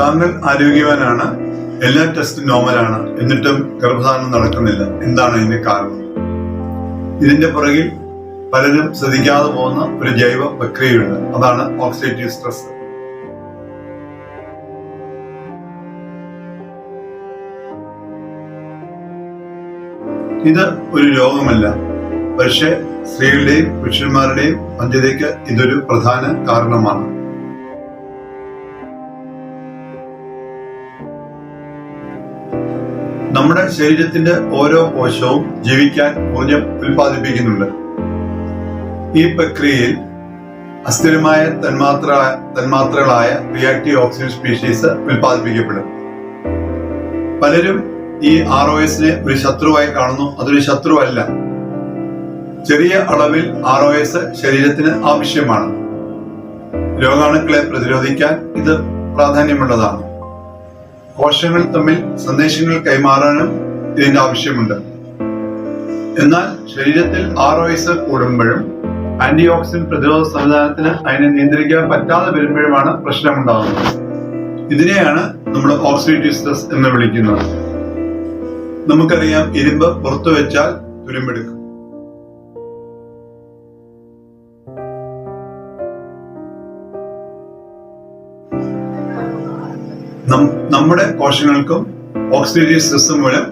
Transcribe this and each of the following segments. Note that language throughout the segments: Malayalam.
താങ്കൾ ആരോഗ്യവാനാണ്, എല്ലാ ടെസ്റ്റും നോർമലാണ്, എന്നിട്ടും ഗർഭധാരണം നടക്കുന്നില്ല. എന്താണ് ഇതിന്റെ കാരണം? ഇതിന്റെ പുറകിൽ പലരും ശ്രദ്ധിക്കാതെ പോകുന്ന ഒരു ജൈവ പ്രക്രിയയുണ്ട്. അതാണ് ഓക്സിഡേറ്റീവ് സ്ട്രെസ്. ഇത് ഒരു രോഗമല്ല, പക്ഷേ സ്ത്രീകളുടെയും പുരുഷന്മാരുടെയും വന്ധ്യതയ്ക്ക് ഇതൊരു പ്രധാന കാരണമാണ്. നമ്മുടെ ശരീരത്തിന്റെ ഓരോ കോശവും ജീവിക്കാൻ ഊർജം ഉൽപ്പാദിപ്പിക്കുന്നുണ്ട്. ഈ പ്രക്രിയയിൽ അസ്ഥിരമായ തന്മാത്രകളായ റിയാക്റ്റീവ് ഓക്സിജൻ സ്പീഷീസ് ഉൽപ്പാദിപ്പിക്കപ്പെടും. പലരും ഈ ROSനെ ഒരു ശത്രുവായി കാണുന്നു. അതൊരു ശത്രുവല്ല. ചെറിയ അളവിൽ ROS ശരീരത്തിന് ആവശ്യമാണ്. രോഗാണുക്കളെ പ്രതിരോധിക്കാൻ ഇത് പ്രാധാന്യമുള്ളതാണ്. കോശങ്ങൾ തമ്മിൽ സന്ദേശങ്ങൾ കൈമാറാനും ഇതിന്റെ ആവശ്യമുണ്ട്. എന്നാൽ ശരീരത്തിൽ ROS കൂടുമ്പോഴും ആന്റി ഓക്സിഡന്റ് പ്രതിരോധ സംവിധാനത്തിന് അതിനെ നിയന്ത്രിക്കാൻ പറ്റാതെ വരുമ്പോഴുമാണ് പ്രശ്നമുണ്ടാകുന്നത്. ഇതിനെയാണ് നമ്മൾ ഓക്സിഡേറ്റീവ് സ്ട്രെസ് എന്ന് വിളിക്കുന്നത്. നമുക്കറിയാം, ഇരുമ്പ് പുറത്തു വെച്ചാൽ തുരുമ്പെടുക്കും. നമ്മുടെ കോശങ്ങൾക്കും ഓക്സിഡേറ്റീവ് സ്ട്രെസ് മൂലം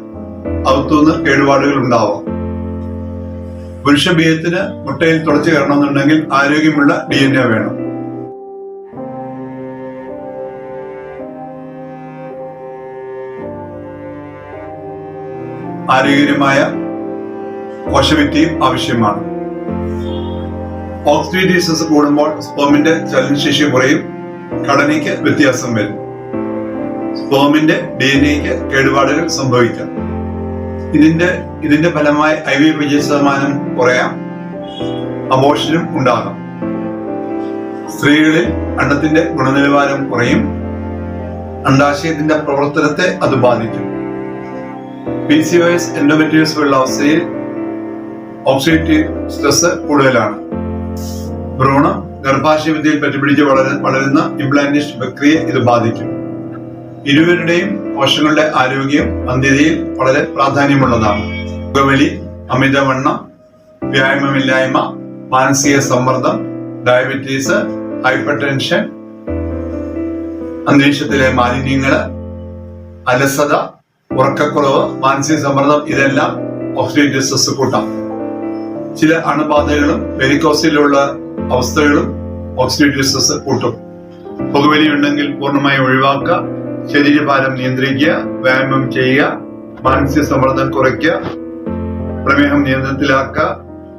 അകത്തുനിന്ന് കേടുപാടുകൾ ഉണ്ടാവാം. പുരുഷ ബീജത്തിന് മുട്ടയിൽ തുളച്ചു കയറണമെന്നുണ്ടെങ്കിൽ ആരോഗ്യമുള്ള DNA വേണം. ആരോഗ്യകരമായ കോശവിറ്റിയും ആവശ്യമാണ്. ഓക്സിഡേറ്റീവ് സ്ട്രെസ് കൂടുമ്പോൾ സ്പേമിന്റെ ചലനശേഷി കുറയും, ഘടനയ്ക്ക് വ്യത്യാസം വരും. സ്പേമിന്റെ DNAക്ക് കേടുപാടുകൾ സംഭവിക്കാം. ഇതിന്റെ ഫലമായി IVF വിജയശതമാനം കുറയാം, അബോർഷനും ഉണ്ടാകാം. സ്ത്രീകളിൽ അണ്ടത്തിന്റെ ഗുണനിലവാരം കുറയും, അണ്ഡാശയത്തിന്റെ പ്രവർത്തനത്തെ അത് ബാധിക്കും. PCOS, എൻഡോമെട്രിയോസിസ് പോലുള്ള അവസ്ഥയിൽ ഓക്സിഡേറ്റീവ് സ്ട്രെസ് കൂടുതലാണ്. ഭ്രൂണം ഗർഭാശയഭിത്തിയിൽ പറ്റിപ്പിടിച്ച് വളരുന്ന ഇംപ്ലാന്റേഷൻ പ്രക്രിയയെ ഇത് ബാധിക്കും. ഇരുവരുടെയും കോശങ്ങളുടെ ആരോഗ്യം വന്ധ്യതയിൽ വളരെ പ്രാധാന്യമുള്ളതാണ്. പുകവലി, അമിതവണ്ണം, വ്യായാമമില്ലായ്മ, മാനസിക സമ്മർദ്ദം, ഡയബറ്റീസ്, ഹൈപ്പർ ടെൻഷൻ, അന്തരീക്ഷത്തിലെ മാലിന്യങ്ങള്, അലസത, ഉറക്കക്കുറവ്, മാനസിക സമ്മർദ്ദം, ഇതെല്ലാം ഓക്സിഡേറ്റീവ് സ്ട്രെസ് കൂട്ടാം. ചില അണുബാധകളും വെരിക്കോസിലുള്ള അവസ്ഥകളും ഓക്സിഡേറ്റീവ് സ്ട്രെസ് കൂട്ടും. പുകവലി ഉണ്ടെങ്കിൽ പൂർണ്ണമായി ഒഴിവാക്കുക, ശരീരഭാരം നിയന്ത്രിക്കുക, വ്യായാമം ചെയ്യുക, മാനസിക സമ്മർദ്ദം കുറയ്ക്കുക, പ്രമേഹം നിയന്ത്രണത്തിലാക്കുക,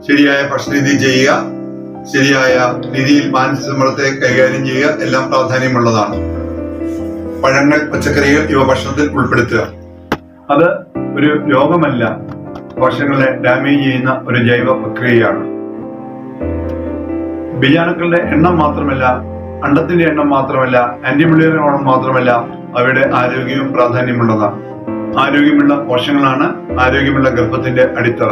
ശരിയായ ഭക്ഷണരീതി ചെയ്യുക, ശരിയായ രീതിയിൽ മാനസിക സമ്മർദ്ദത്തെ കൈകാര്യം ചെയ്യുക, എല്ലാം പ്രാധാന്യമുള്ളതാണ്. പഴങ്ങൾ, പച്ചക്കറികൾ ഇവ ഭക്ഷണത്തിൽ ഉൾപ്പെടുത്തുക. അത് ഒരു രോഗമല്ല, കോശങ്ങളെ ഡാമേജ് ചെയ്യുന്ന ഒരു ജൈവ പ്രക്രിയയാണ്. ബീജാണുക്കളുടെ എണ്ണം മാത്രമല്ല, അണ്ടത്തിന്റെ എണ്ണം മാത്രമല്ല, ആന്റിബോഡികളുടെ എണ്ണം മാത്രമല്ല, അവയുടെ ആരോഗ്യവും പ്രാധാന്യമുള്ളതാണ്. ആരോഗ്യമുള്ള കോശങ്ങളാണ് ആരോഗ്യമുള്ള ഗർഭത്തിന്റെ അടിത്തറ.